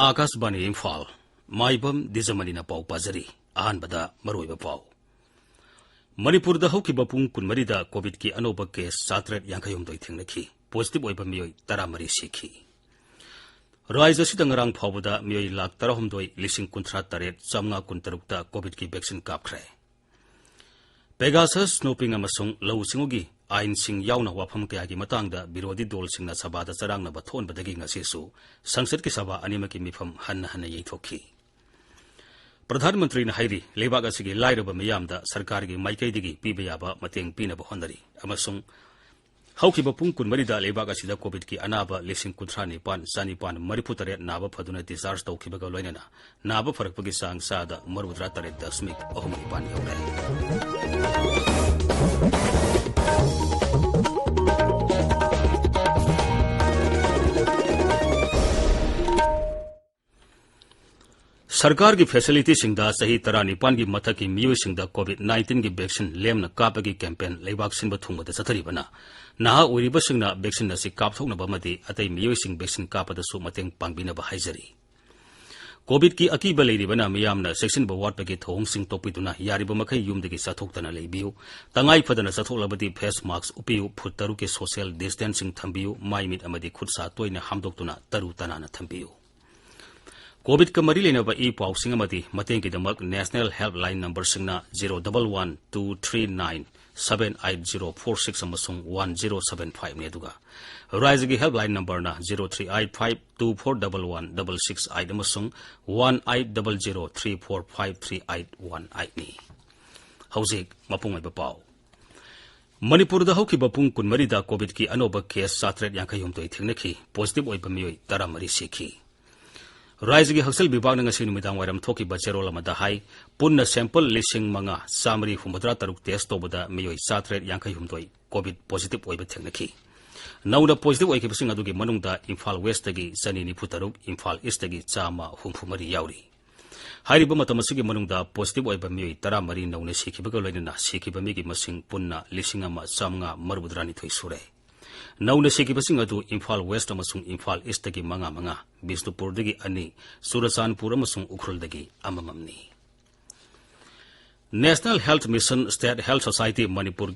आकाशवाणी इम्फाल माइबम दिजमनीना पाउ पाजरी अहानबदा मरोइबा पाउ मणिपुरदा हौकिबा पुंग कुनमरीदा कोविड की अनोबा केस 758 थेंगनखी पॉजिटिव ओइबा मियोय 13 सिखी राज्य असिदा ngarang फावबदा मियोय लाख 13,000,938,513 कोविड की वैक्सीन कापख्रे पेगासस स्नोपिंग अमसुंग लौसिंगोगी आइन सिंग यावना वाफम कयागी मतांगदा विरोधी दल सिंगना सभादा चरांगना बथोनबदगी ngasisu संसद की सभा अनिमकी मिफम हन्न हन्न यैथोखी प्रधानमंत्री हाइरी लेबाग असिगी लाइरबा मियामदा सरकार की माइकैदिगी पीबा याबा मतेंग पीनबा होनरी अमसुंग हौकिबा पुंग कुनमरीदा लेबाग असिदा कोविड की अनाबा 19,9,4,943 नाबा फदुना डिस्चार्ज तौखिबगा लोइनना नाबा फरकपगी सांग सादा 3.3 यौरे सरकार की फैसिलिटी सिंगदा सही 19 की मथक की मियोइसिंगदा कोविड-19 की वैक्सीन लेमना कापगी कैंपेन लेबाक सिंबा थुंगबदा चथरिबना नहा ओइरिबसिंगना वैक्सीन असि कापथोकनबा मदि अतै मियोइसिंग वैक्सीन कापदसु मतेंग पांगबिनबा हाइजरी कोविड की अकीबा लेरिबना मियामना सेक्शनबा वाटपगी थोंगसिंग तोपिदुना यारिबा मखै युमदगी सथोक्तना लेबियु तंगाई फदना सथोक्लबदि फेस मास्क उपियु फुट तरु के सोशल डिस्टेंसिंग थंबियु माइमिट अमदि खुदसा तोइना हामदोक्तुना तरु तनाना थंबियु कोविड का मरी लेनबा ई पाउसिंग अमदि मतेंगिदमक नेशनल हेल्पलाइन नंबर सिंगना 01123978046 अमसुंग 1075 नेदुगा राज्य की हेल्पलाइन नंबर ना 0385241166 अमसुंग 180034533818 नि हौजिक मपुंगैबा पाउ मणिपुरदा हौकिबा पुंग कुनमरीदा कोविड की अनोबा केस 758 थेंगनखी पॉजिटिव ओइबा मियोय 13 सिखी राज्य की हक्सल विभाग ngasi नुमिदांग वायरम थोकी बचेरोल अमदा हाई पुन्ना सैंपल 5,553 टेस्ट तोबदा मियोय 758 कोविड पॉजिटिव ओइबा थेंगनखी नौना पॉजिटिव ओइकिबसिंग अदुगी मनुंगदा इम्फाल वेस्ट तगी 293 इम्फाल ईस्ट तगी 153 यावरी हाइरिबा मतमसिगी मनुंगदा पॉजिटिव ओइबा मियोय 13 नौना सिखिबगा लोइनना सिखिबा मिगी मसिंग पुन्ना 1,532 सुरे नौना सिखिबसिंग अदु इम्फाल वेस्ट अमसुंग इम्फाल ईस्ट तगी 5 बिष्णुपुर दगी 2 सुरचानपुर अमसुंग उखरुल दगी अमममनी national health mission state health society Manipur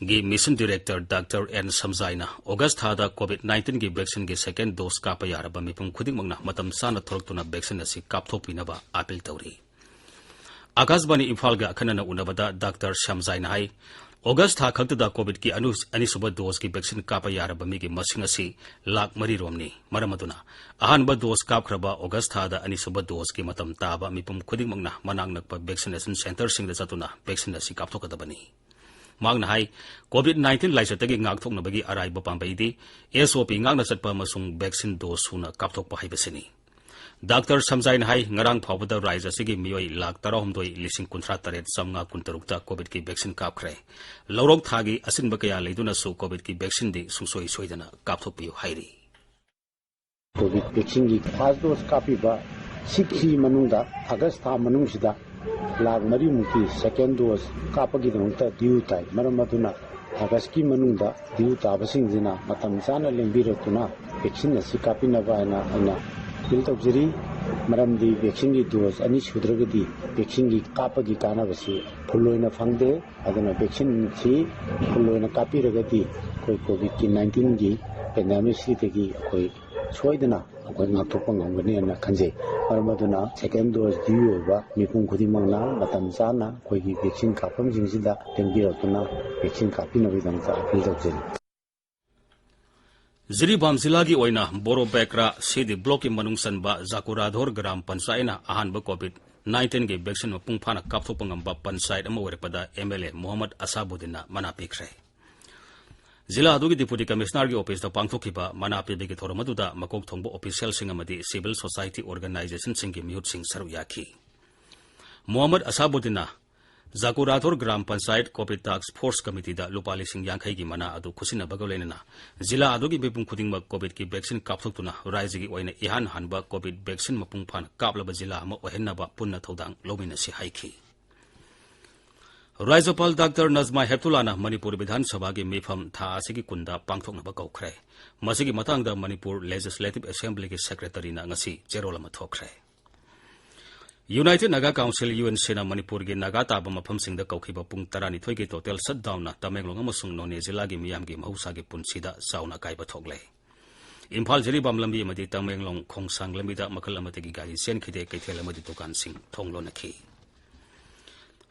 की मिशन डायरेक्टर डॉक्टर एन समजाइना अगस्त थादा कोविड-19 की वैक्सीन की सेकेंड डोज कापा यारबा मिपुम खुदिंगमंगना मतम साना थोरक्तुना वैक्सीन असि कापथोपिनबा अपील तौरी आकाशवाणी इम्फाल गा अखनना उनबदा डॉक्टर समजाइना हाई अगस्त था खक्तदा कोविड की अनिसुब डोज की वैक्सीन कापा यारबा मिगी मसिंग असि 1,03,000 रोमनी मरमदुना अहानबा डोज कापख्रबा अगस्त थादा अनिसुब डोज की मतम ताबा मिपुम खुदिंगमंगना मनांग नकपा वैक्सीनेशन सेंटर सिंगदा चतुना वैक्सीन असि कापथोकदबनी मांगना हाई कोविड-19 लाइसतगी ngaktoknabagi araiba pambaidi SOP ngakna chatpa amasung vaccine dose suna kapthokpa haibasini doctor समजाइन हाई ngarang phawbada raija sigi miyoi 1,38,938 COVID की वैक्सीन कापख्रे लौरोक थागी असिनबा कया लेदुना सु कोविड की वैक्सीन दी सुसोई सोइदना कापथोपियो हाइरी कोविड वैक्सीन की फर्स्ट डोज कापीबा सिक्सी मनुंगदा अगस्त था मनुंगसिदा 1,03,000 मुकी सेकेंड डोज कापगी दंता ड्यू टाइम मरमदुना अगस्त की मनुंगदा ड्यू ताबसिंगजिना मतम चाना लेंबिरतुना वैक्सीन असि कापिनबा आइना फिल तौजरी मरमदी वैक्सीन की डोज अनि सुद्रगदी वैक्सीन की कापगी कानाबसी फुल्लोइना फंगदे अदना वैक्सीन सी फुल्लोइना कापिरगदी कोई कोविड की 19 की पेंडेमिक सितगी कोई सोइदना कोई ngaktokpa ngamgani na khanje parmaduna second dose due oba mipum khudimangna matam chana koi gi vaccine kapam jingsida tengbirotuna vaccine kapina bidangta appeal tawjeri Jiribam जिला की ओइना बोरो बेकरा सीधी ब्लॉक की मनुंगसनबा जाकुराधोर ग्राम पंचायतना अहानब कोविड-19 की वैक्सीन मपुंग फाना कापथोपंगंबा पंचायत अमा ओइरपदा MLA मोहम्मद असाबुद्दीनना मना पिख्रे जिला अदुगी डिप्यूटी कमिश्नर की ऑफिस पांगथोखिबा मना पिबेगी थोरमदुदा मकोक थोंगबो ऑफिशियल सिंग अमदी सिविल सोसाइटी ऑर्गेनाइजेशन सिंग की मिहुत सिंग सरू याखी मोहम्मद असाबुद्दीनना जाकुराधोर ग्राम panchayat COVID task force committee दा लुपा 50,000 की मना अदु खुसिना बगलेना जिला अदुगी बेपुंग खुदिंग कोविड की वैक्सीन कापथोक्तुना राज्य की ओइना इहान हानबा कोविड वैक्सीन मपुंग फान कापलबा जिला अमा ओहेन्नबा पुन्ना थौदांग लोमिनसि हाइखी राज्यपाल डॉक्टर नजमा हेप्तुल्लाना मणिपुर विधानसभा की मीफम था आसिगी कुंदा पांगथोकनबा कौखरे मसिगी मतंगदा मणिपुर लेजिस्लेटिव असेंबली की सेक्रेटरी ना ngasi चेरोल अमा थोखरे यूनाइटेड नागा काउंसिल यूएनसी ना मणिपुर की नागा ताबा मफमसिंगदा कौखिबा पुंग 12 की टोटल शटडाउन ना तमेंगलोंग अमसुंग नोने जिला की मियाम की महौसागी पुंसीदा साउना काइबा थोकले इम्फाल जिरीबाम लंबी अमदी तमेंगलोंग खोंगसांग लंबीदा मखल अमदगी गाड़ी सेनखिदे कैथेल अमदी दुकान सिंह थोंगलोनखी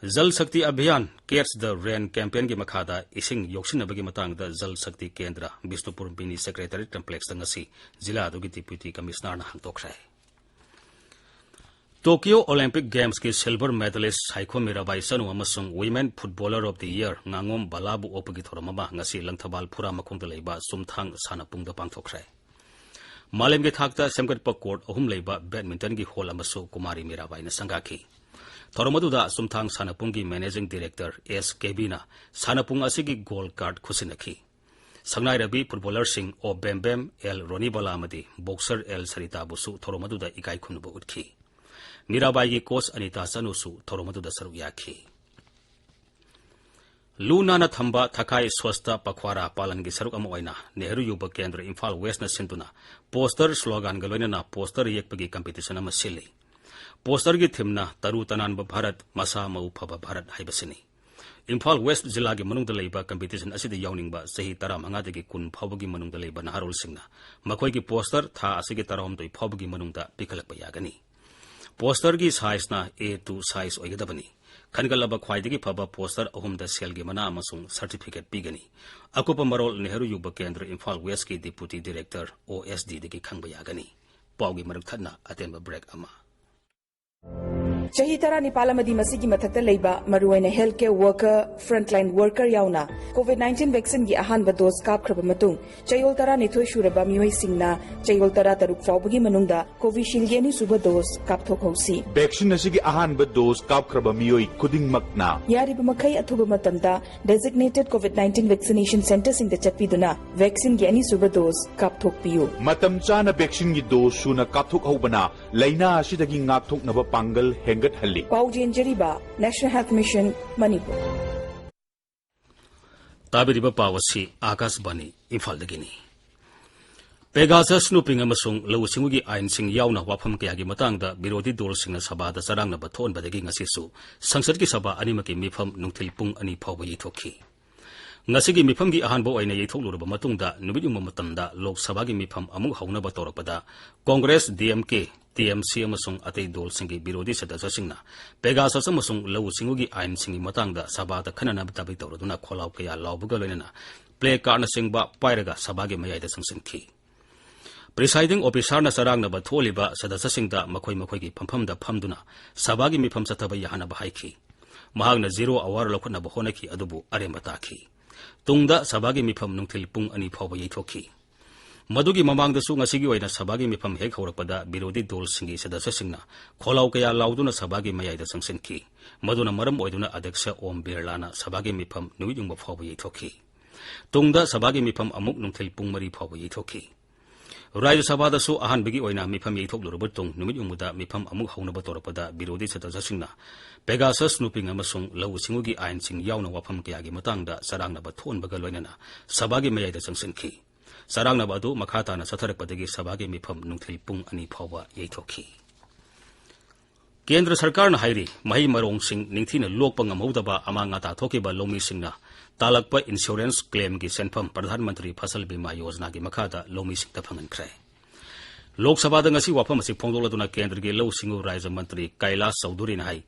जल शक्ति अभियान कैच द रेन कैंपेन की मखादा इसिंग योक्सिनबगी मतंगदा Jal Shakti Kendra Bishnupur mini secretary complex ngasi जिला अदुगी डिप्यूटी कमिश्नर ना हांगतोखरे टोक्यो ओलंपिक गेम्स की सिल्वर मेडलिस्ट साइखो मीराबाई सनु अमसुंग women footballer of the year nganगोम बालाबु ओपगी थोरममा ngasi लंगथबाल फुरा मखोंगदा लेबा सुमथांग सानापुंगदा पांगथोखरे मालेम के थाकता सेमगटपा कोर्ट अहुम लेबा बैडमिंटन की हॉल अमसु कुमारी मीराबाई ने संगाखी थोरमदुदा सुमथांग सानापुंग की मैनेजिंग डायरेक्टर एस केबीना सानापुंग असिगी गोल्ड कार्ड खुसिनखी संगनाई रबी फुटबॉलर सिंह ओ बेम एल रोनीबला अमदी बॉक्सर एल सरिता बुसु थोरमदुदा इकाई खुनबु उठकी मीराबाई की कोच अनिता सनुसु थोरमदुदा सरुक याखी लूनाना थंबा थकाई स्वस्थ पखवारा पालन की सरुक अमोइना नेहरू युवा केंद्र इम्फाल वेस्ट न सिंधुना पोस्टर स्लोगन गलोइना पोस्टर येकपगी कंपटीशन अमा सिली पोस्टर की थीमना तरु तनानब भारत मसा मऊ फब भारत हाइबसिनी इम्फाल वेस्ट जिला की मनुंगदा लेबा कंपटीशन असिदा यावनिंगबा सही 15 दगी 10 फावबगी मनुंगदा लेबा नहारोल सिंगना मखोई पोस्टर था असिगी 13 फावबगी मनुंगदा पिखलकबा यागनी पोस्टर की साइज ना A2 साइज ओइगदबनी खनगलबा ख्वाइदगी फबा पोस्टर अहुमदा सेल की मना अमसुंग सर्टिफिकेट पीगनी अकुप मरोल नेहरू युवा केंद्र इम्फाल वेस्ट की डिप्यूटी डायरेक्टर OSD दगी खंगबा यागनी पाउगी मरुक थना अतेंबा ब्रेक अमा Chahi tara Nepal amadi masigi mathakta leiba maruaina healthcare worker frontline worker yauna COVID-19 vaccine gi ahanba dose kapkhraba matung chayol tara nithoi shuraba mioi singna chayol tara taruk fawbagi manungda Covishield gi ani suba dose kapthok hausi vaccine asigi ahanba dose kapkhraba mioi khudingmakna yariba makhai athuba matamda designated COVID-19 vaccination center singda chatpiduna vaccine gi ani suba dose kapthok piyu matam chana vaccine gi dose suna kapthok hobana laina asidagi ngakthoknaba pangal Paujen Jariba, National Health Mission, Manipur. Tabiriba Pawasi, Akas Bani, Infaldagini. Pegasus snooping amasung, Lawsingi Ain Sing Yauna Wapam Kayagi Matanga, Birodi Dol Sing Sabada Saranga Baton Badaging Asisu, Sangsaki Saba Animaki Mifam Nuntil Pung Ani Pawa Yitoki. Nasigi Mifamgi Ahanbo Aina Yitolu Matunda, Nubium Matanda, Lok Sabagi Mifam Amu Hauna Batoropada, Congress DMK. TMC amasung atay dol singi birodi sa dasasingna Pegasus amasung lawsingugi ain singi matangda sabata khanana tabi tawraduna kholaw kaya lawbuga loinana play card na singba pairaga sabagi mayai da sangsinki Presiding officer na sarang na batholiba sa dasasingda makoy gi phampham da phamduna sabagi mifam sataba yahana bahaiki mahag na 0 hour lokot na bahonaki adubu aremataki tungda sabagi mifam nungtil pung ani phawba yithoki मधुगी ममांग दसु ngasi gi oina sabagi mifam hek horakpada birodi dol singi sadasa singna kholaw kaya lauduna sabagi mayai da sangsinki maduna maram oiduna adyaksha Om Birlana sabagi mifam nuijung phawba yithoki tungda sabagi mifam amuk nungthil pungmari phawba yithoki Rajya Sabha dasu ahan bigi oina mifam yithok lurubutung nuijung muda mifam amuk hauna batorakpada birodi sadasa singna Pegasus snooping amasung lawsingugi ain sing yauna wafam kaya gi matangda sarangna bathon bagal loinana sabagi mayai da sangsinki Sarang na badu makata na satharak padagi sabagi mifam nungthil pung ani phawba yaithoki Kendra sarkar na hairi mahi marong sing ningthina lokpa ngamhodaba amanga ta thokiba lomi singna talakpa insurance claim gi senpham Pradhan Mantri Fasal Bima Yojana gi makata lomi sing ta phangan khre Lok Sabha da ngasi wafam asi phongdoladuna kendra gi law singu Rajya Mantri Kailash Chaudhary na hai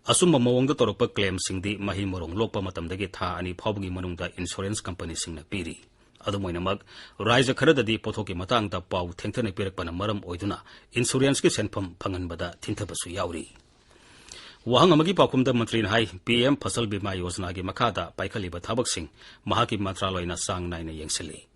asumma mawongda torokpa claim singdi mahi marong lokpa matamdagi tha ani phawbagi manungda insurance company singna piri Adumoinamag, Raja Karadadi Potoki Matang da Pau Tentane Pirakpana Maram Oiduna, Insurance Senpam Panganbada Tintabasu Yauri. Wahangamagi Pakum da Mantrin Hai, PM Fasal Bima Yojana gi Makada, Paikaliba Tabak Singh, Mahaki Matraloina Sang Naina Yangsili.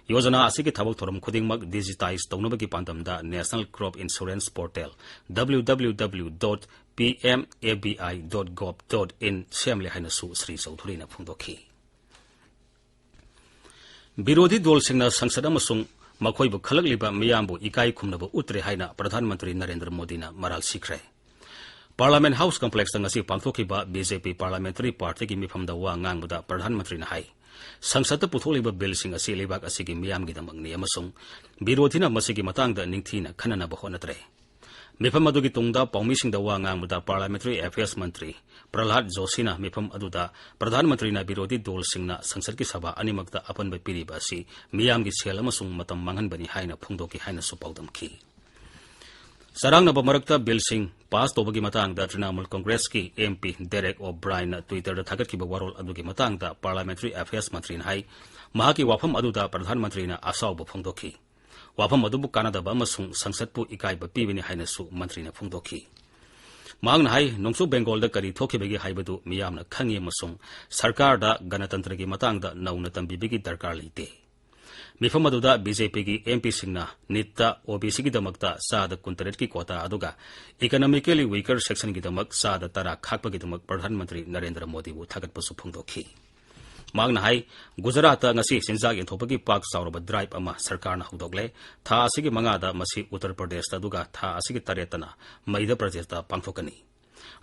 Yojana Asiki Tabak Toram Kudingmag digitize Taunabagi Pandam da National Crop Insurance Portal, www.pmabi.gov.in, Shamli Hainasu Sri Saudhurina Pundoki. Birodi dol singna sangsad amasung makoibu khalagliba miyambu ikai khumnaba utre haina Pradhan Mantri Narendra Modi na maral sikre Parliament House Complex ngasi pangthokiba BJP Parliamentary Party ki mifamda wa ngangbuda Pradhan Mantri na hai Sangsata putholiba bill sing asi lebak asigi miyamgi damangni amasung birodhina masigi matangda ningthina khanana ba honatre mifam adugi tungda paumising da wa ngangbuda Parliamentary Affairs Mantri Prahlad Joshina mifam aduda Pradhan Mantri na birodhi dol singna sangsad ki sabha animakta apanba piriba asi miyamgi sel amasung matam manghanbani haina phungdoki haina supaudamki Sarangna bamarakta bill sing pass tobagi matangda Trinamool Congress ki MP Derek O'Brien na Twitter da thagat ki warol adugi matangda Parliamentary Affairs Mantri na hai mahaki wafam aduda Pradhan Mantri na asaw ba phungdoki wafam adubu Canada ba masung sangsatpu ikai ba pibini haina su Mantri na phungdoki Magna hai nongsu Bengal da kari thokibagi haibadu miyamna khangi masung sarkar da ganatantra ki matangda nauna tambibigi darkar leite Mifam aduda BJP ki MP singna nitta OBC ki damakta sada kuntaret ki kota aduga economically weaker section ki damak sada tara khakpa ki damak Pradhan Mantri Narendra Modi bu thagat pasu phungdokhi Magna hai Gujarat ngasi sinjak inthopagi pak sauraba drive ama sarkar na hudokle tha asigi mangada masi Uttar Pradesh aduga tha asigi taretana Madhya Pradesh da pangthokani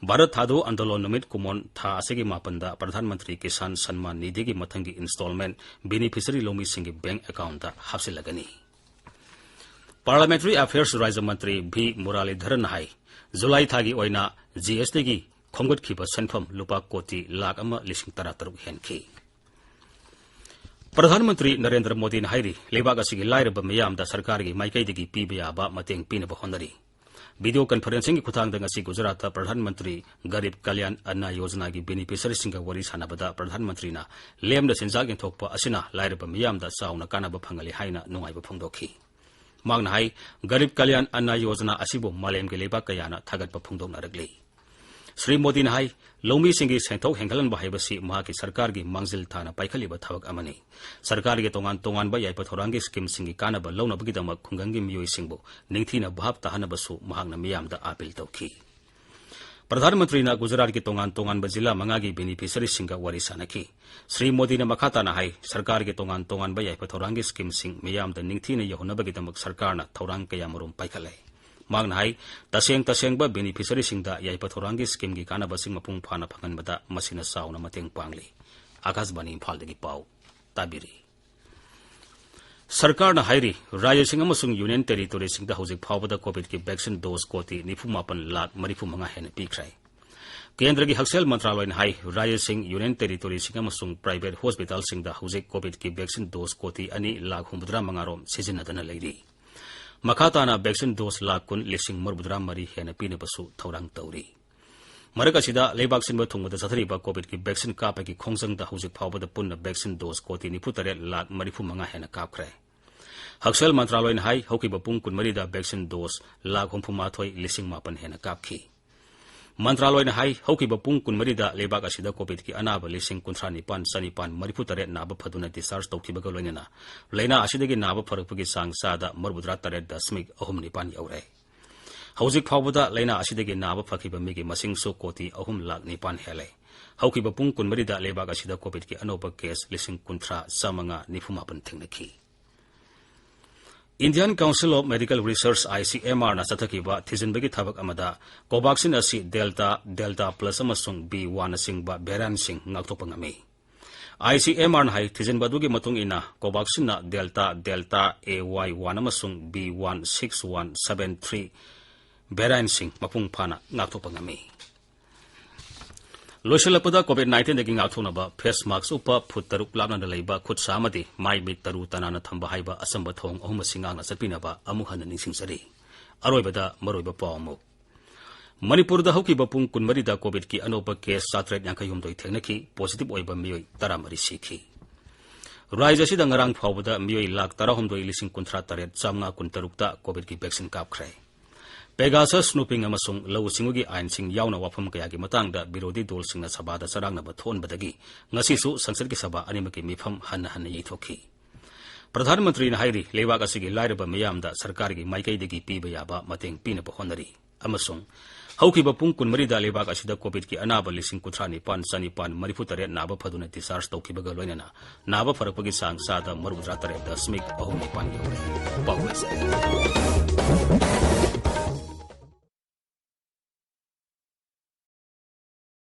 Bharat Thado Andolon Namit Kumon Tha Asigi Mapanda Pradhan Mantri Kisan Sanman Nidhi ki mathangi installment beneficiary lomi singi bank account da hapsilagani Parliamentary Affairs Raja Mantri B Muralidharan hai July thagi oina GST ki khongot khiba sanfam lupa koti lakh ama lising tarataruk henki Pradhan Mantri Narendra Modi na hairi lebak asigi lairaba miyam da sarkar gi maikai digi piba ba mateng pina ba honari Video conferencing ki khutang da ngasi Gujarat Pradhan Mantri Garib Kalyan Anna Yojana ki beneficiary singa wari sanabada Pradhan Mantri na lemda sinjak inthokpa asina lairaba miyam da sauna kanaba phangali haina nungai ba phungdokhi Magna hai Garib Kalyan Anna Yojana asibu malem ke lebak kayana thagat ba phungdokna ragli Sri Modi na hai lomi singi senthok henghalan ba haibasi mahaki sarkar gi mangjil thana paikhali ba thawak amani sarkar gi tongan ba yaipa thorangi scheme singi kana ba lona bagi damak khungangi miyoi singbo ningthina bhab tahana basu mahakna miyam da appeal tawki Pradhan Mantri na Gujarat ki tongan ba jila mangagi beneficiary singa wari sanaki Sri Modi na makhata na hai sarkar gi tongan ba yaipa thorangi scheme sing miyam da ningthina yahona bagi damak sarkar na thorang kaya marum paikhale Magna hai taseng ba beneficiary singda yaipa thorangi scheme gi kana basing mapung phana phangan bada masina sauna mateng pangli Akashbani Imphal dagi pau tabiri Sarkar na hairi Rajya sing amasung Union Territory singda hojik phawbada COVID ki vaccine dose koti 98 lakh 35 hen pikrai Kendra ki Haksel Mantralay na hai Rajya sing Union Territory sing amasung private hospital singda hojik COVID ki vaccine dose koti ani lakh 100 rom sizinadana leiri Makhatana vaccine dose lakun lising marbudra mari hena pina basu thorang tauri Maraka sida lebak sinba thungba sathari ba COVID ki vaccine kapa ki khongjang da hujik phawba da punna vaccine dose koti 93 lakh 35 hena kapkhre Haksel Mantralay na hai hoki ba pung kun mari da vaccine dose lakh 38 lising mapan hena kapki Mantralay na hai hoki ba pung kun mari da lebak asida COVID ki anaba lising kunthani pan sanipan mariputare naba phaduna discharge tawki ba galoina leina asida gi naba pharakpagi sangsa da marbudra tare da smik ahum nipan yaure hojik phawbada leina asida gi naba phakhiba migi masing so koti ahum lakh nipan hele hoki ba pung kun mari da lebak asida COVID ki anoba case lising kunthra samanga nifumapan thingnaki Indian Council of Medical Research ICMR na sathakiba thizinbagi thabak amada Covaxin asi Delta Plus amasung B1 singba variant sing ngaktopangami ICMR na hai thizinbadugi matung ina Covaxin na Delta AY1 amasung B16173 variant sing mapung phana ngaktopangami Loisalapada COVID-19 dagi ngakthonaba face mask upa phut taruk lapna leiba khut samadi mai mit taru tanana thamba haiba asamba thong ahum singang na sapinaba amuhan ningsingsari aroibada maroiba pawmu Manipur da hoki bapung kunmari da COVID ki anoba case 782 thengnaki positive oiba miyoi 13 sikhi Raija sida ngarang phawbada miyoi lakh 13,000 chamnga kuntarukta COVID ki vaccine kapkhrai Pegasus snooping amasung law singugi ain sing yauna wafam kaya gi matangda birodi dol singna sabada sarangna ba thon badagi ngasi su sansad ki saba animaki mifam hanna yithokhi Pradhan Mantri na hairi lewak asigi lairaba miyamda sarkar gi maikai degi piba yaba mateng pina ba honari amasung hauki ba pung kun mari da lewak asida COVID ki anaba lising kutrani pan sani pan marifutare naba phaduna discharge tawki ba galoina naba farakpagi sang sada marudra tare da smik ahum pan yore